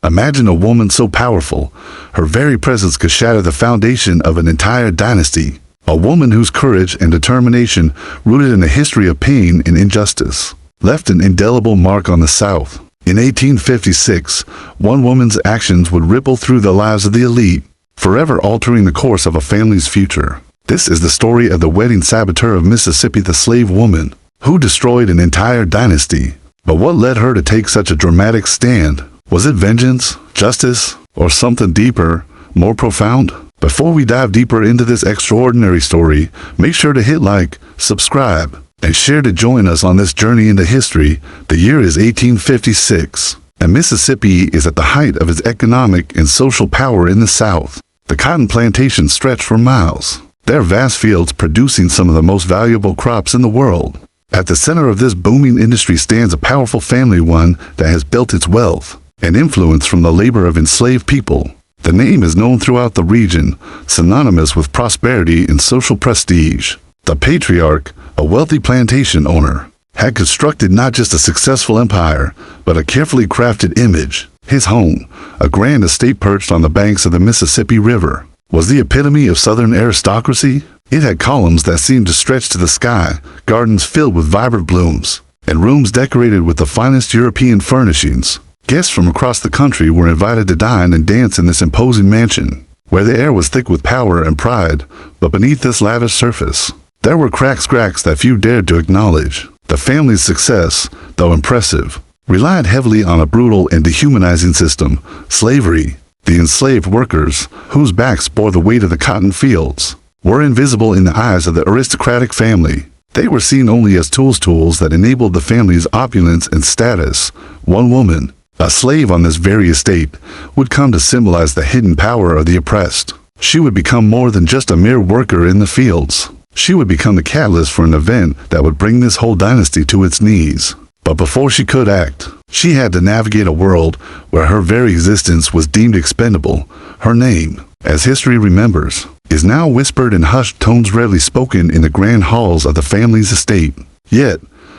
Imagine a woman so powerful, her very presence could shatter the foundation of an entire dynasty. A woman whose courage and determination, rooted in a history of pain and injustice, left an indelible mark on the South. In 1856, one woman's actions would ripple through the lives of the elite, forever altering the course of a family's future. This is the story of the Wedding Saboteur of Mississippi, the slave woman, who destroyed an entire dynasty. But what led her to take such a dramatic stand? Was it vengeance, justice, or something deeper, more profound? Before we dive deeper into this extraordinary story, make sure to hit like, subscribe, and share to join us on this journey into history. The year is 1856, and Mississippi is at the height of its economic and social power in the South. The cotton plantations stretch for miles, their vast fields producing some of the most valuable crops in the world. At the center of this booming industry stands a powerful family, one that has built its wealth and influence from the labor of enslaved people. The name is known throughout the region, synonymous with prosperity and social prestige. The patriarch, a wealthy plantation owner, had constructed not just a successful empire, but a carefully crafted image. His home, a grand estate perched on the banks of the Mississippi River, was the epitome of Southern aristocracy. It had columns that seemed to stretch to the sky, gardens filled with vibrant blooms, and rooms decorated with the finest European furnishings. Guests from across the country were invited to dine and dance in this imposing mansion, where the air was thick with power and pride. But beneath this lavish surface, there were cracks that few dared to acknowledge. The family's success, though impressive, relied heavily on a brutal and dehumanizing system, slavery. The enslaved workers, whose backs bore the weight of the cotton fields, were invisible in the eyes of the aristocratic family. They were seen only as tools that enabled the family's opulence and status. One woman, a slave on this very estate, would come to symbolize the hidden power of the oppressed. She would become more than just a mere worker in the fields. She would become the catalyst for an event that would bring this whole dynasty to its knees. But before she could act, she had to navigate a world where her very existence was deemed expendable. Her name, as history remembers, is now whispered in hushed tones, rarely spoken in the grand halls of the family's estate. Yet,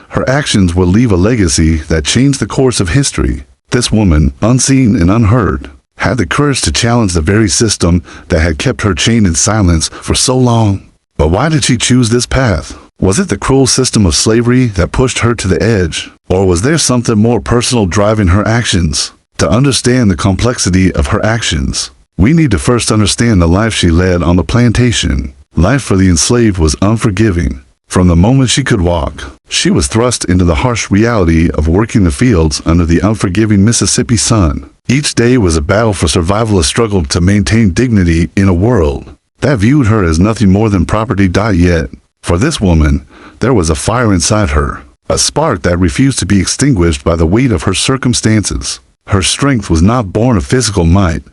her actions will leave a legacy that changed the course of history. This woman, unseen and unheard, had the courage to challenge the very system that had kept her chained in silence for so long. But why did she choose this path? Was it the cruel system of slavery that pushed her to the edge? Or was there something more personal driving her actions? To understand the complexity of her actions, we need to first understand the life she led on the plantation. Life for the enslaved was unforgiving. From the moment she could walk, she was thrust into the harsh reality of working the fields under the unforgiving Mississippi sun. Each day was a battle for survival, a struggle to maintain dignity in a world that viewed her as nothing more than property. Yet, for this woman, there was a fire inside her, a spark that refused to be extinguished by the weight of her circumstances. Her strength was not born of physical might,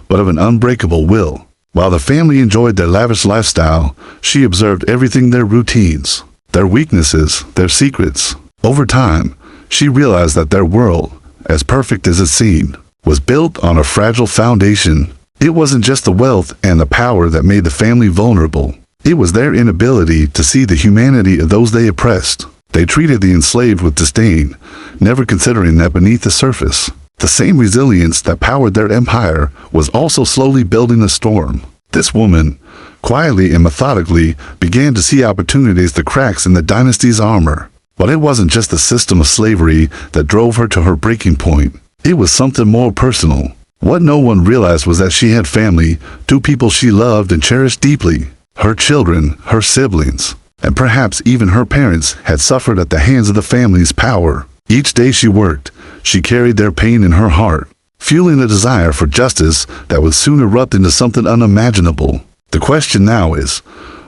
but of an unbreakable will. While the family enjoyed their lavish lifestyle, she observed everything: their routines, their weaknesses, their secrets. Over time, she realized that their world, as perfect as it seemed, was built on a fragile foundation. It wasn't just the wealth and the power that made the family vulnerable. It was their inability to see the humanity of those they oppressed. They treated the enslaved with disdain, never considering that beneath the surface, the same resilience that powered their empire was also slowly building a storm. This woman, quietly and methodically, began to see opportunities, the cracks in the dynasty's armor. But it wasn't just the system of slavery that drove her to her breaking point. It was something more personal. What no one realized was that she had family, two people she loved and cherished deeply. Her children, her siblings, and perhaps even her parents had suffered at the hands of the family's power. Each day she worked, she carried their pain in her heart, fueling a desire for justice that would soon erupt into something unimaginable. The question now is,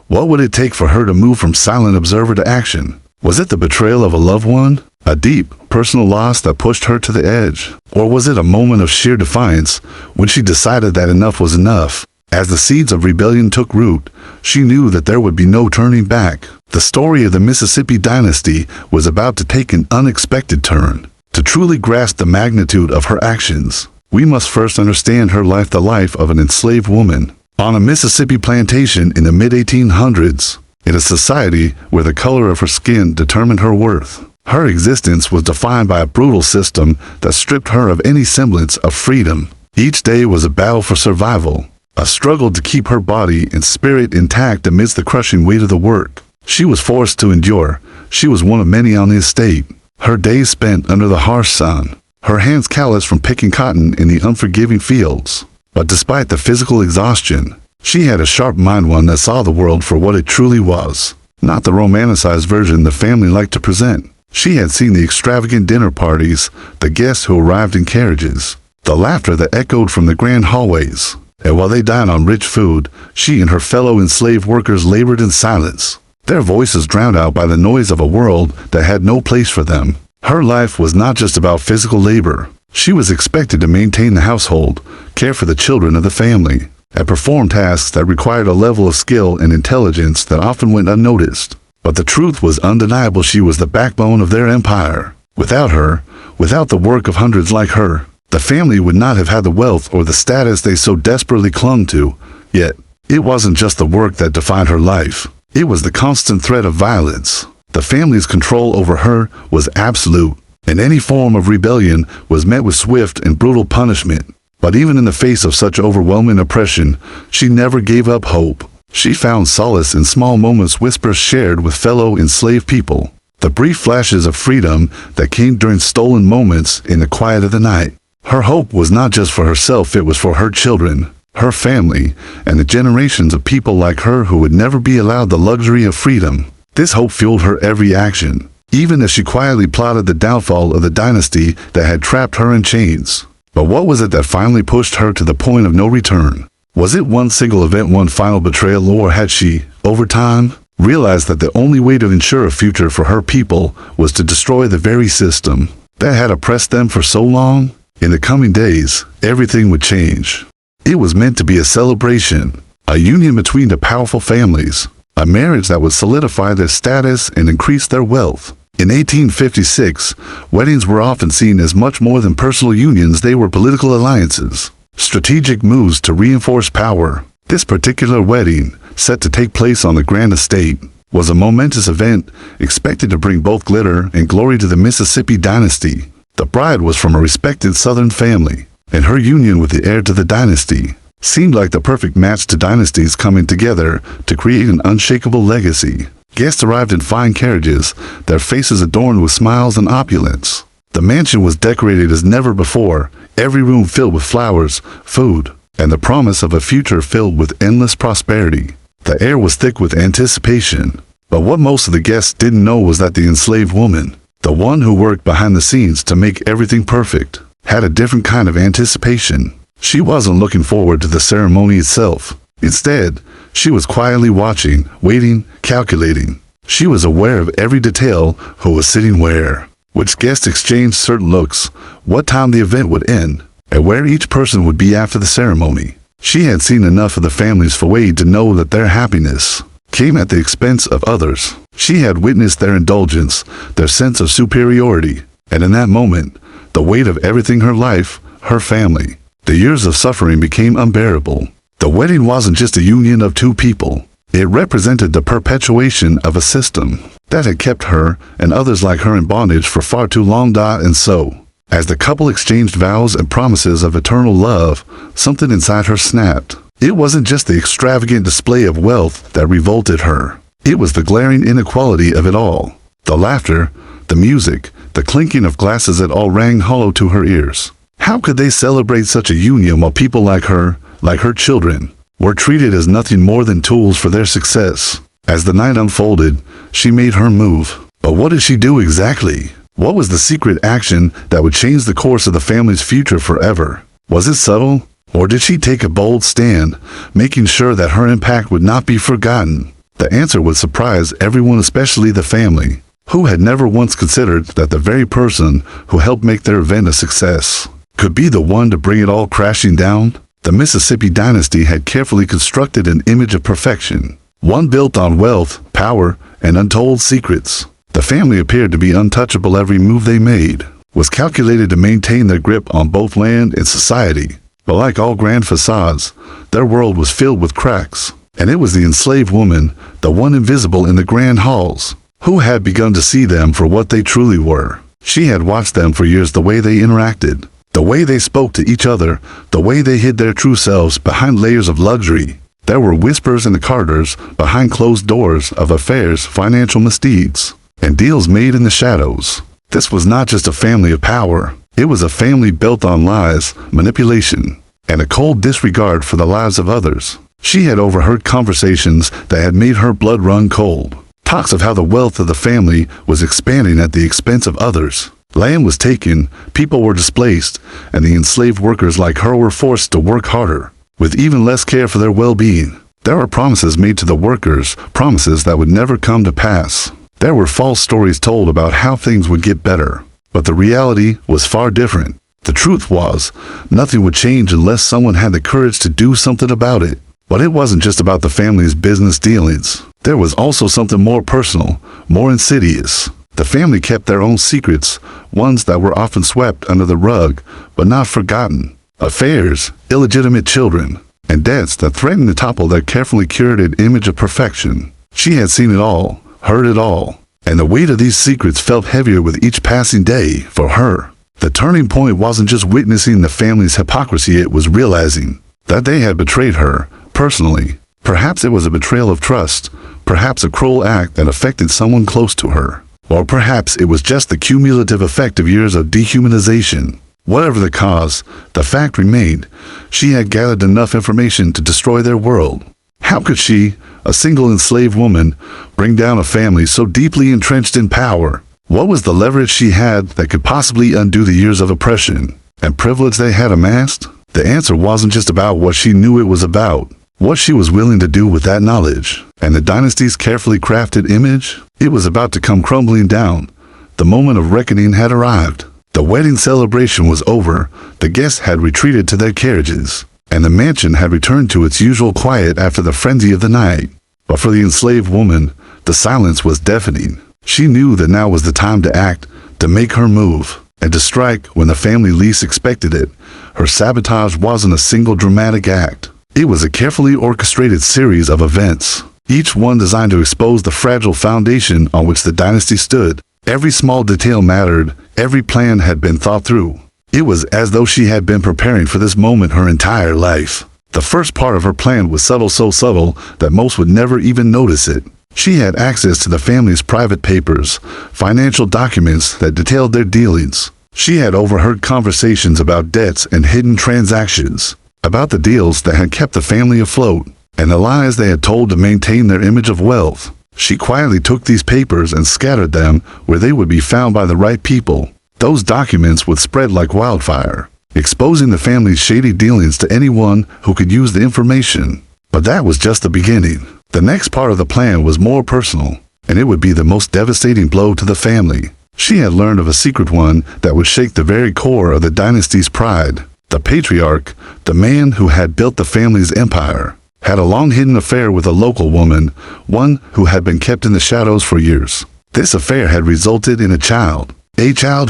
what would it take for her to move from silent observer to action? Was it the betrayal of a loved one, a deep, personal loss that pushed her to the edge? Or was it a moment of sheer defiance when she decided that enough was enough? As the seeds of rebellion took root, she knew that there would be no turning back. The story of the Mississippi Dynasty was about to take an unexpected turn. To truly grasp the magnitude of her actions, we must first understand her life, the life of an enslaved woman on a Mississippi plantation in the mid-1800s, in a society where the color of her skin determined her worth. Her existence was defined by a brutal system that stripped her of any semblance of freedom. Each day was a battle for survival, a struggle to keep her body and spirit intact amidst the crushing weight of the work she was forced to endure. She was one of many on the estate. Her days spent under the harsh sun, her hands calloused from picking cotton in the unforgiving fields. But despite the physical exhaustion, she had a sharp mind, one that saw the world for what it truly was, not the romanticized version the family liked to present. She had seen the extravagant dinner parties, the guests who arrived in carriages, the laughter that echoed from the grand hallways. And while they dined on rich food, she and her fellow enslaved workers labored in silence, their voices drowned out by the noise of a world that had no place for them. Her life was not just about physical labor. She was expected to maintain the household, care for the children of the family, and perform tasks that required a level of skill and intelligence that often went unnoticed. But the truth was undeniable: she was the backbone of their empire. Without her, without the work of hundreds like her, the family would not have had the wealth or the status they so desperately clung to. Yet, it wasn't just the work that defined her life. It was the constant threat of violence. The family's control over her was absolute, and any form of rebellion was met with swift and brutal punishment. But even in the face of such overwhelming oppression, she never gave up hope. She found solace in small moments, whispers shared with fellow enslaved people, the brief flashes of freedom that came during stolen moments in the quiet of the night. Her hope was not just for herself, it was for her children, her family, and the generations of people like her who would never be allowed the luxury of freedom. This hope fueled her every action, even as she quietly plotted the downfall of the dynasty that had trapped her in chains. But what was it that finally pushed her to the point of no return? Was it one single event, one final betrayal, or had she, over time, realized that the only way to ensure a future for her people was to destroy the very system that had oppressed them for so long? In the coming days, everything would change. It was meant to be a celebration, a union between the powerful families, a marriage that would solidify their status and increase their wealth. In 1856, weddings were often seen as much more than personal unions. They were political alliances, strategic moves to reinforce power. This particular wedding, set to take place on the grand estate, was a momentous event expected to bring both glitter and glory to the Mississippi dynasty. The bride was from a respected Southern family, and her union with the heir to the dynasty seemed like the perfect match to dynasties coming together to create an unshakable legacy. Guests arrived in fine carriages, their faces adorned with smiles and opulence. The mansion was decorated as never before, every room filled with flowers, food, and the promise of a future filled with endless prosperity. The air was thick with anticipation. But what most of the guests didn't know was that the enslaved woman, the one who worked behind the scenes to make everything perfect, had a different kind of anticipation. She wasn't looking forward to the ceremony itself. Instead, she was quietly watching, waiting, calculating. She was aware of every detail: who was sitting where, which guests exchanged certain looks, what time the event would end, and where each person would be after the ceremony. She had seen enough of the family's foyer to know that their happiness came at the expense of others. She had witnessed their indulgence, their sense of superiority, and in that moment, the weight of everything: her life, her family, the years of suffering became unbearable. The wedding wasn't just a union of two people. It represented the perpetuation of a system that had kept her and others like her in bondage for far too long. And so, as the couple exchanged vows and promises of eternal love, something inside her snapped. It wasn't just the extravagant display of wealth that revolted her. It was the glaring inequality of it all. The laughter, the music, the clinking of glasses, it all rang hollow to her ears. How could they celebrate such a union while people like her children, were treated as nothing more than tools for their success? As the night unfolded, she made her move. But what did she do exactly? What was the secret action that would change the course of the family's future forever? Was it subtle? Or did she take a bold stand, making sure that her impact would not be forgotten? The answer would surprise everyone, especially the family, who had never once considered that the very person who helped make their event a success could be the one to bring it all crashing down. The Mississippi dynasty had carefully constructed an image of perfection, one built on wealth, power, and untold secrets. The family appeared to be untouchable. Every move they made was calculated to maintain their grip on both land and society. But like all grand facades, their world was filled with cracks, and it was the enslaved woman, the one invisible in the grand halls, who had begun to see them for what they truly were. She had watched them for years, the way they interacted, the way they spoke to each other, the way they hid their true selves behind layers of luxury. There were whispers in the corridors, behind closed doors, of affairs, financial misdeeds, and deals made in the shadows. This was not just a family of power. It was a family built on lies, manipulation, and a cold disregard for the lives of others. She had overheard conversations that had made her blood run cold. Talks of how the wealth of the family was expanding at the expense of others. Land was taken, people were displaced, and the enslaved workers like her were forced to work harder, with even less care for their well-being. There were promises made to the workers, promises that would never come to pass. There were false stories told about how things would get better, but the reality was far different. The truth was, nothing would change unless someone had the courage to do something about it. But it wasn't just about the family's business dealings. There was also something more personal, more insidious. The family kept their own secrets, ones that were often swept under the rug, but not forgotten. Affairs, illegitimate children, and debts that threatened to topple their carefully curated image of perfection. She had seen it all, heard it all, and the weight of these secrets felt heavier with each passing day for her. The turning point wasn't just witnessing the family's hypocrisy, it was realizing that they had betrayed her, personally. Perhaps it was a betrayal of trust, perhaps a cruel act that affected someone close to her, or perhaps it was just the cumulative effect of years of dehumanization. Whatever the cause, the fact remained, she had gathered enough information to destroy their world. How could she, a single enslaved woman, bring down a family so deeply entrenched in power? What was the leverage she had that could possibly undo the years of oppression and privilege they had amassed? The answer wasn't just about what she knew it was about, what she was willing to do with that knowledge, and the dynasty's carefully crafted image. It was about to come crumbling down. The moment of reckoning had arrived. The wedding celebration was over, the guests had retreated to their carriages, and the mansion had returned to its usual quiet after the frenzy of the night. But for the enslaved woman, the silence was deafening. She knew that now was the time to act, to make her move, and to strike when the family least expected it. Her sabotage wasn't a single dramatic act. It was a carefully orchestrated series of events, each one designed to expose the fragile foundation on which the dynasty stood. Every small detail mattered, every plan had been thought through. It was as though she had been preparing for this moment her entire life. The first part of her plan was subtle, so subtle that most would never even notice it. She had access to the family's private papers, financial documents that detailed their dealings. She had overheard conversations about debts and hidden transactions, about the deals that had kept the family afloat, and the lies they had told to maintain their image of wealth. She quietly took these papers and scattered them where they would be found by the right people. Those documents would spread like wildfire, exposing the family's shady dealings to anyone who could use the information. But that was just the beginning. The next part of the plan was more personal, and it would be the most devastating blow to the family. She had learned of a secret one that would shake the very core of the dynasty's pride. The patriarch, the man who had built the family's empire, had a long-hidden affair with a local woman, one who had been kept in the shadows for years. This affair had resulted in a child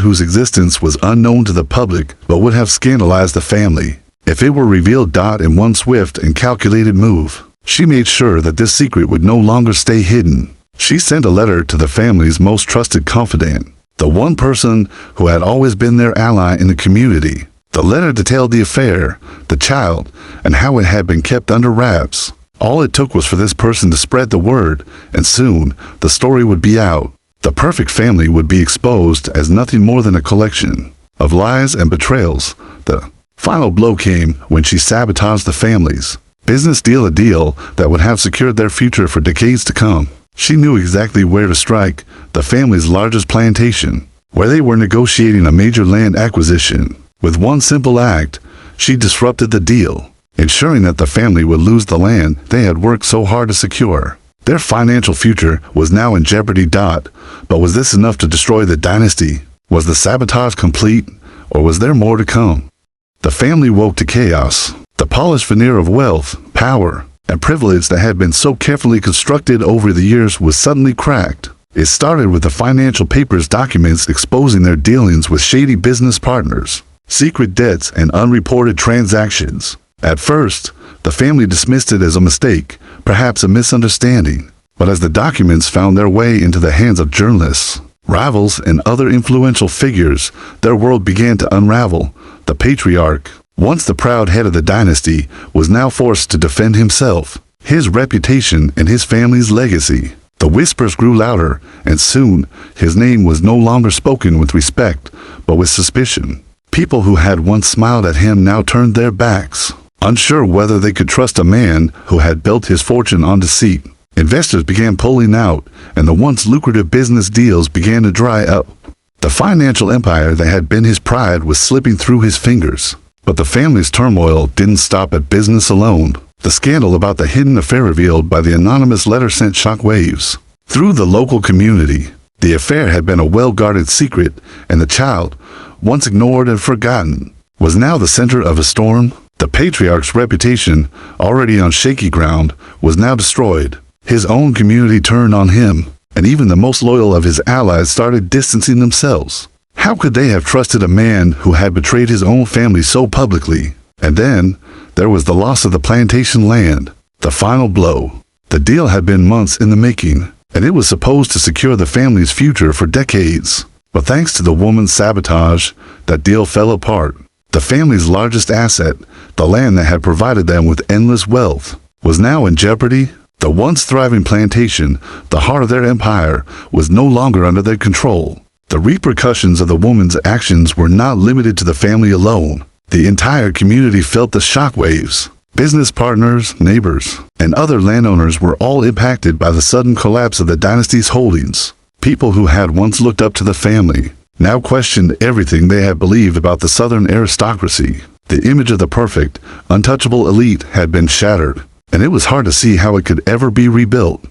whose existence was unknown to the public but would have scandalized the family if it were revealed. In one swift and calculated move, she made sure that this secret would no longer stay hidden. She sent a letter to the family's most trusted confidant, the one person who had always been their ally in the community. The letter detailed the affair, the child, and how it had been kept under wraps. All it took was for this person to spread the word, and soon the story would be out. The perfect family would be exposed as nothing more than a collection of lies and betrayals. The final blow came when she sabotaged the family's business deal, a deal that would have secured their future for decades to come. She knew exactly where to strike, the family's largest plantation, where they were negotiating a major land acquisition. With one simple act, she disrupted the deal, ensuring that the family would lose the land they had worked so hard to secure. Their financial future was now in jeopardy. But was this enough to destroy the dynasty? Was the sabotage complete, or was there more to come? The family woke to chaos. The polished veneer of wealth, power, and privilege that had been so carefully constructed over the years was suddenly cracked. It started with the financial papers, documents exposing their dealings with shady business partners, secret debts, and unreported transactions. At first, the family dismissed it as a mistake, perhaps a misunderstanding. But as the documents found their way into the hands of journalists, rivals, and other influential figures, their world began to unravel. The patriarch, once the proud head of the dynasty, was now forced to defend himself, his reputation, and his family's legacy. The whispers grew louder, and soon his name was no longer spoken with respect, but with suspicion. People who had once smiled at him now turned their backs, unsure whether they could trust a man who had built his fortune on deceit. Investors began pulling out, and the once lucrative business deals began to dry up. The financial empire that had been his pride was slipping through his fingers. But the family's turmoil didn't stop at business alone. The scandal about the hidden affair revealed by the anonymous letter sent shockwaves through the local community. The affair had been a well-guarded secret, and the child, once ignored and forgotten, was now the center of a storm. The patriarch's reputation, already on shaky ground, was now destroyed. His own community turned on him, and even the most loyal of his allies started distancing themselves. How could they have trusted a man who had betrayed his own family so publicly? And then, there was the loss of the plantation land, the final blow. The deal had been months in the making, and it was supposed to secure the family's future for decades. But thanks to the woman's sabotage, that deal fell apart. The family's largest asset, the land that had provided them with endless wealth, was now in jeopardy. The once thriving plantation, the heart of their empire, was no longer under their control. The repercussions of the woman's actions were not limited to the family alone. The entire community felt the shockwaves. Business partners, neighbors, and other landowners were all impacted by the sudden collapse of the dynasty's holdings. People who had once looked up to the family now questioned everything they had believed about the southern aristocracy. The image of the perfect, untouchable elite had been shattered, and it was hard to see how it could ever be rebuilt.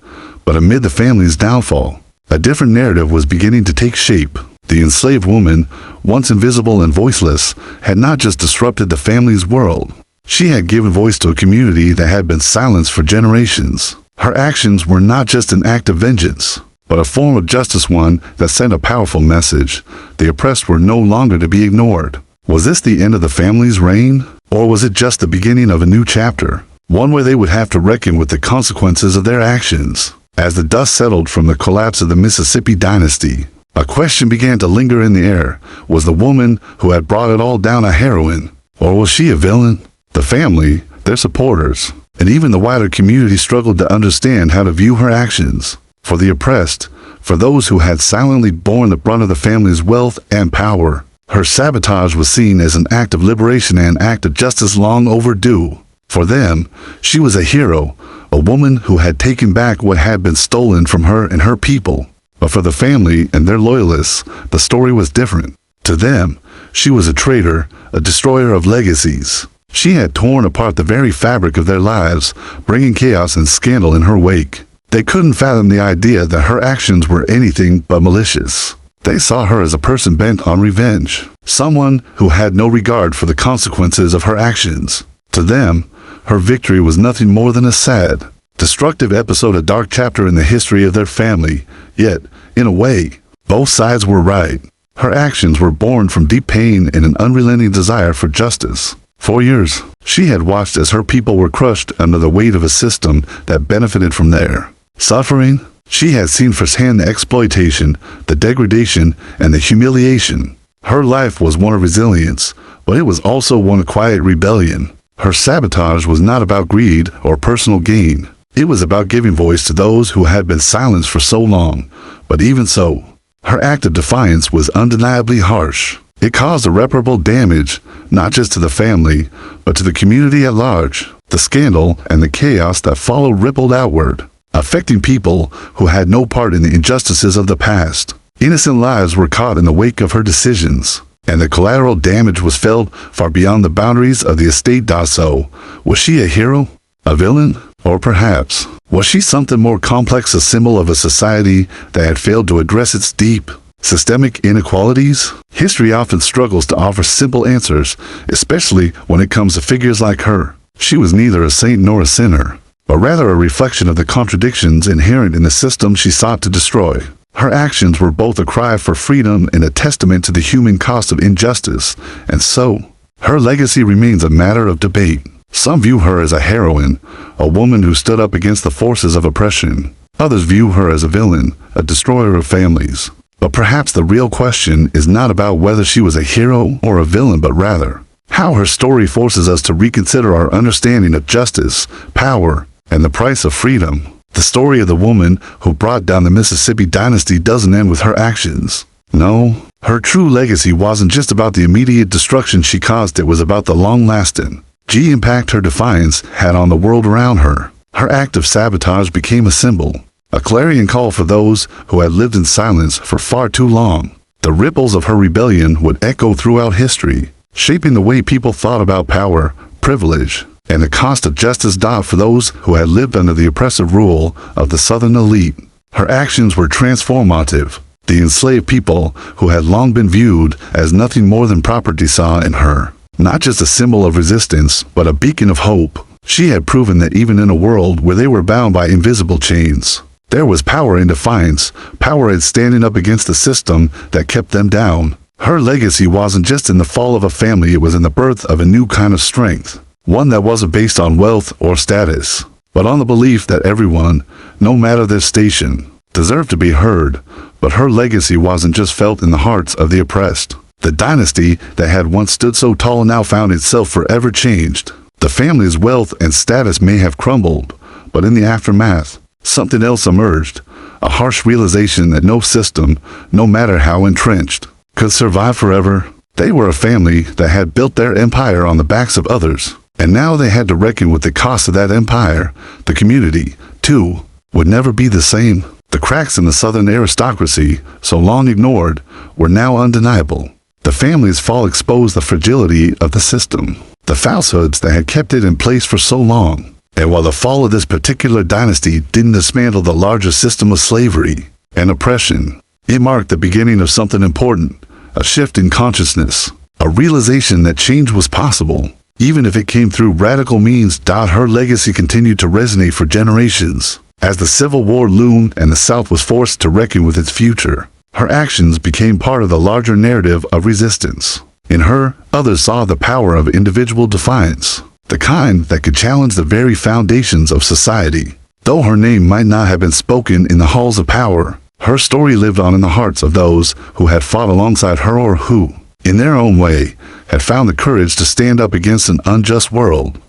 But amid the family's downfall, a different narrative was beginning to take shape. The enslaved woman, once invisible and voiceless, had not just disrupted the family's world. She had given voice to a community that had been silenced for generations. Her actions were not just an act of vengeance, but a form of justice, one that sent a powerful message. The oppressed were no longer to be ignored. Was this the end of the family's reign? Or was it just the beginning of a new chapter? One where they would have to reckon with the consequences of their actions. As the dust settled from the collapse of the Mississippi dynasty, a question began to linger in the air. Was the woman who had brought it all down a heroine? Or was she a villain? The family, their supporters, and even the wider community struggled to understand how to view her actions. For the oppressed, for those who had silently borne the brunt of the family's wealth and power, her sabotage was seen as an act of liberation and an act of justice long overdue. For them, she was a hero, a woman who had taken back what had been stolen from her and her people. But for the family and their loyalists, the story was different. To them, she was a traitor, a destroyer of legacies. She had torn apart the very fabric of their lives, bringing chaos and scandal in her wake. They couldn't fathom the idea that her actions were anything but malicious. They saw her as a person bent on revenge, someone who had no regard for the consequences of her actions. To them, her victory was nothing more than a sad, destructive episode, a dark chapter in the history of their family. Yet, in a way, both sides were right. Her actions were born from deep pain and an unrelenting desire for justice. For years, she had watched as her people were crushed under the weight of a system that benefited from their suffering. She had seen firsthand the exploitation, the degradation, and the humiliation. Her life was one of resilience, but it was also one of quiet rebellion. Her sabotage was not about greed or personal gain. It was about giving voice to those who had been silenced for so long. But even so, her act of defiance was undeniably harsh. It caused irreparable damage, not just to the family, but to the community at large. The scandal and the chaos that followed rippled outward, affecting people who had no part in the injustices of the past. Innocent lives were caught in the wake of her decisions, and the collateral damage was felt far beyond the boundaries of the estate. So, was she a hero? A villain? Or perhaps, was she something more complex, a symbol of a society that had failed to address its deep, systemic inequalities? History often struggles to offer simple answers, especially when it comes to figures like her. She was neither a saint nor a sinner, but rather a reflection of the contradictions inherent in the system she sought to destroy. Her actions were both a cry for freedom and a testament to the human cost of injustice, and so, her legacy remains a matter of debate. Some view her as a heroine, a woman who stood up against the forces of oppression. Others view her as a villain, a destroyer of families. But perhaps the real question is not about whether she was a hero or a villain, but rather how her story forces us to reconsider our understanding of justice, power, and the price of freedom. The story of the woman who brought down the Mississippi Dynasty doesn't end with her actions. No, her true legacy wasn't just about the immediate destruction she caused, it was about the long-lasting impact her defiance had on the world around her. Her act of sabotage became a symbol, a clarion call for those who had lived in silence for far too long. The ripples of her rebellion would echo throughout history, shaping the way people thought about power, privilege, and the cost of justice for those who had lived under the oppressive rule of the Southern elite. Her actions were transformative. The enslaved people who had long been viewed as nothing more than property saw in her not just a symbol of resistance, but a beacon of hope. She had proven that even in a world where they were bound by invisible chains, there was power in defiance, power in standing up against the system that kept them down. Her legacy wasn't just in the fall of a family, it was in the birth of a new kind of strength, one that wasn't based on wealth or status, but on the belief that everyone, no matter their station, deserved to be heard. But her legacy wasn't just felt in the hearts of the oppressed. The dynasty that had once stood so tall now found itself forever changed. The family's wealth and status may have crumbled, but in the aftermath, something else emerged, a harsh realization that no system, no matter how entrenched, could survive forever. They were a family that had built their empire on the backs of others, and now they had to reckon with the cost of that empire. The community, too, would never be the same. The cracks in the Southern aristocracy, so long ignored, were now undeniable. The family's fall exposed the fragility of the system, the falsehoods that had kept it in place for so long. And while the fall of this particular dynasty didn't dismantle the larger system of slavery and oppression, it marked the beginning of something important, a shift in consciousness, a realization that change was possible, even if it came through radical means. Her legacy continued to resonate for generations. As the Civil War loomed and the South was forced to reckon with its future, her actions became part of the larger narrative of resistance. In her, others saw the power of individual defiance, the kind that could challenge the very foundations of society. Though her name might not have been spoken in the halls of power, her story lived on in the hearts of those who had fought alongside her or who, in their own way, had found the courage to stand up against an unjust world.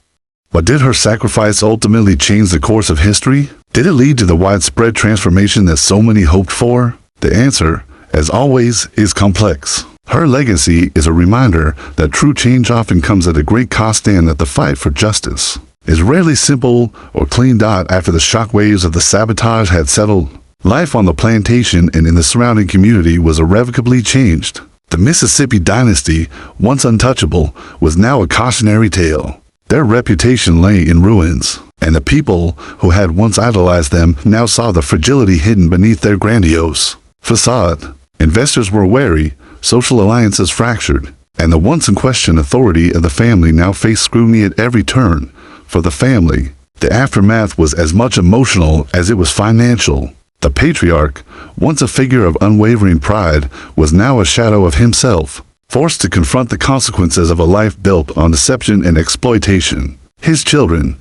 But did her sacrifice ultimately change the course of history? Did it lead to the widespread transformation that so many hoped for? The answer, as always, is complex. Her legacy is a reminder that true change often comes at a great cost, and that the fight for justice is rarely simple or clean. After the shockwaves of the sabotage had settled, life on the plantation and in the surrounding community was irrevocably changed. The Mississippi Dynasty, once untouchable, was now a cautionary tale. Their reputation lay in ruins, and the people who had once idolized them now saw the fragility hidden beneath their grandiose facade. Investors were wary, social alliances fractured, and the once unquestioned authority of the family now faced scrutiny at every turn. For the family, the aftermath was as much emotional as it was financial. The patriarch, once a figure of unwavering pride, was now a shadow of himself, forced to confront the consequences of a life built on deception and exploitation. His children,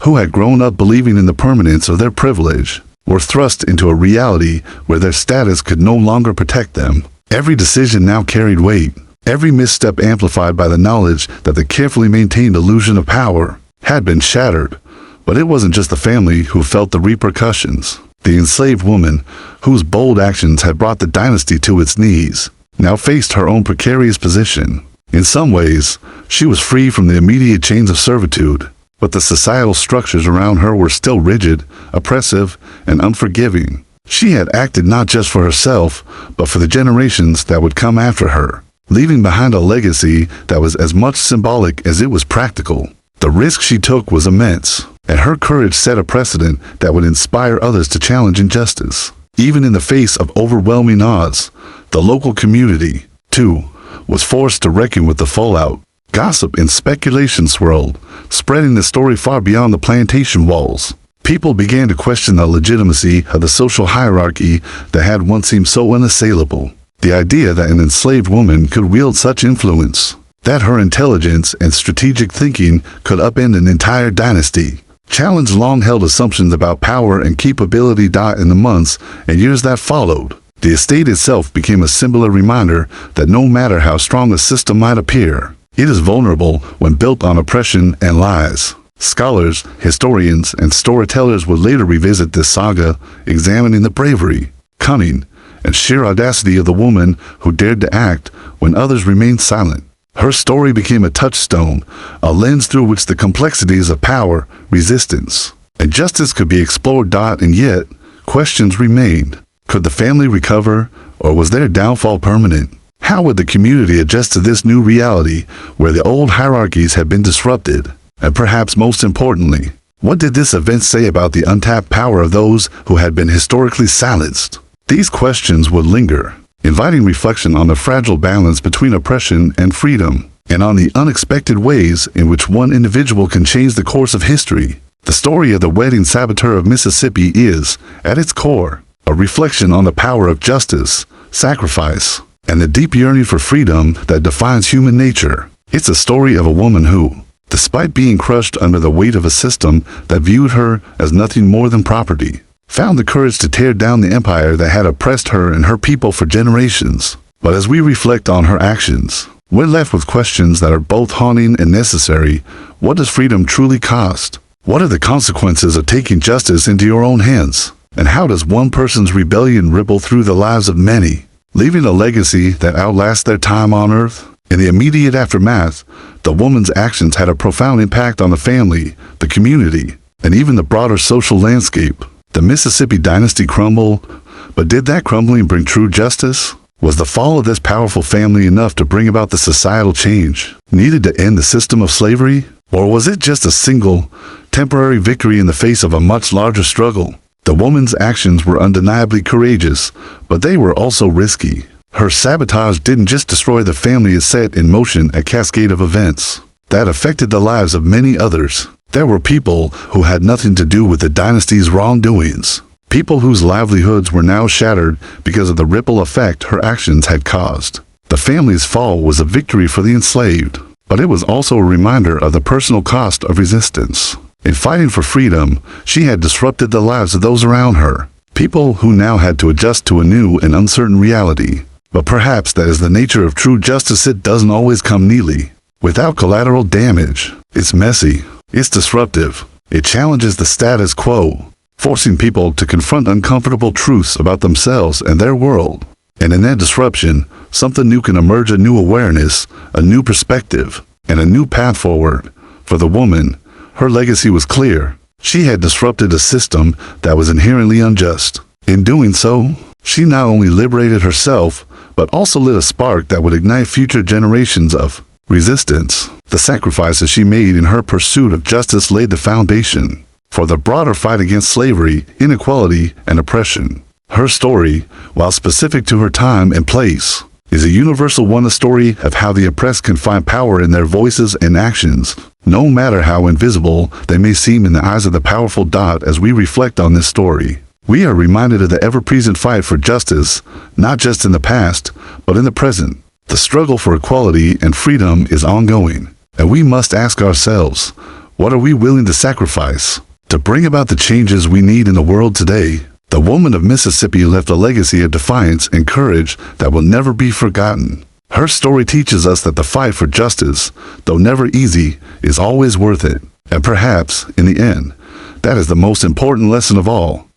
who had grown up believing in the permanence of their privilege, were thrust into a reality where their status could no longer protect them. Every decision now carried weight, every misstep amplified by the knowledge that the carefully maintained illusion of power had been shattered. But it wasn't just the family who felt the repercussions. The enslaved woman, whose bold actions had brought the dynasty to its knees, now faced her own precarious position. In some ways, she was free from the immediate chains of servitude, but the societal structures around her were still rigid, oppressive, and unforgiving. She had acted not just for herself, but for the generations that would come after her, leaving behind a legacy that was as much symbolic as it was practical. The risk she took was immense, and her courage set a precedent that would inspire others to challenge injustice. Even in the face of overwhelming odds, the local community, too, was forced to reckon with the fallout. Gossip and speculation swirled, spreading the story far beyond the plantation walls. People began to question the legitimacy of the social hierarchy that had once seemed so unassailable. The idea that an enslaved woman could wield such influence, that her intelligence and strategic thinking could upend an entire dynasty, challenged long-held assumptions about power and capability. In the months and years that followed, the estate itself became a symbol, a reminder that no matter how strong a system might appear, it is vulnerable when built on oppression and lies. Scholars, historians, and storytellers would later revisit this saga, examining the bravery, cunning, and sheer audacity of the woman who dared to act when others remained silent. Her story became a touchstone, a lens through which the complexities of power, resistance, and justice could be explored. And yet, questions remained. Could the family recover, or was their downfall permanent? How would the community adjust to this new reality where the old hierarchies had been disrupted? And perhaps most importantly, what did this event say about the untapped power of those who had been historically silenced? These questions would linger, inviting reflection on the fragile balance between oppression and freedom, and on the unexpected ways in which one individual can change the course of history. The story of the Wedding Saboteur of Mississippi is, at its core, a reflection on the power of justice, sacrifice, and the deep yearning for freedom that defines human nature. It's a story of a woman who, despite being crushed under the weight of a system that viewed her as nothing more than property, found the courage to tear down the empire that had oppressed her and her people for generations. But as we reflect on her actions, we're left with questions that are both haunting and necessary. What does freedom truly cost? What are the consequences of taking justice into your own hands? And how does one person's rebellion ripple through the lives of many, leaving a legacy that outlasts their time on earth? In the immediate aftermath, the woman's actions had a profound impact on the family, the community, and even the broader social landscape. The Mississippi Dynasty crumbled, but did that crumbling bring true justice? Was the fall of this powerful family enough to bring about the societal change needed to end the system of slavery? Or was it just a single, temporary victory in the face of a much larger struggle? The woman's actions were undeniably courageous, but they were also risky. Her sabotage didn't just destroy the family, it set in motion a cascade of events that affected the lives of many others. There were people who had nothing to do with the dynasty's wrongdoings, people whose livelihoods were now shattered because of the ripple effect her actions had caused. The family's fall was a victory for the enslaved, but it was also a reminder of the personal cost of resistance. In fighting for freedom, she had disrupted the lives of those around her, people who now had to adjust to a new and uncertain reality. But perhaps that is the nature of true justice. It doesn't always come neatly, without collateral damage. It's messy, it's disruptive, it challenges the status quo, forcing people to confront uncomfortable truths about themselves and their world. And in that disruption, something new can emerge, a new awareness, a new perspective, and a new path forward. For the woman, her legacy was clear. She had disrupted a system that was inherently unjust. In doing so, she not only liberated herself, but also lit a spark that would ignite future generations of resistance. The sacrifices she made in her pursuit of justice laid the foundation for the broader fight against slavery, inequality, and oppression. Her story, while specific to her time and place, is a universal one, a story of how the oppressed can find power in their voices and actions, no matter how invisible they may seem in the eyes of the powerful. As we reflect on this story, we are reminded of the ever-present fight for justice, not just in the past, but in the present. The struggle for equality and freedom is ongoing, and we must ask ourselves, what are we willing to sacrifice to bring about the changes we need in the world today? The woman of Mississippi left a legacy of defiance and courage that will never be forgotten. Her story teaches us that the fight for justice, though never easy, is always worth it. And perhaps, in the end, that is the most important lesson of all.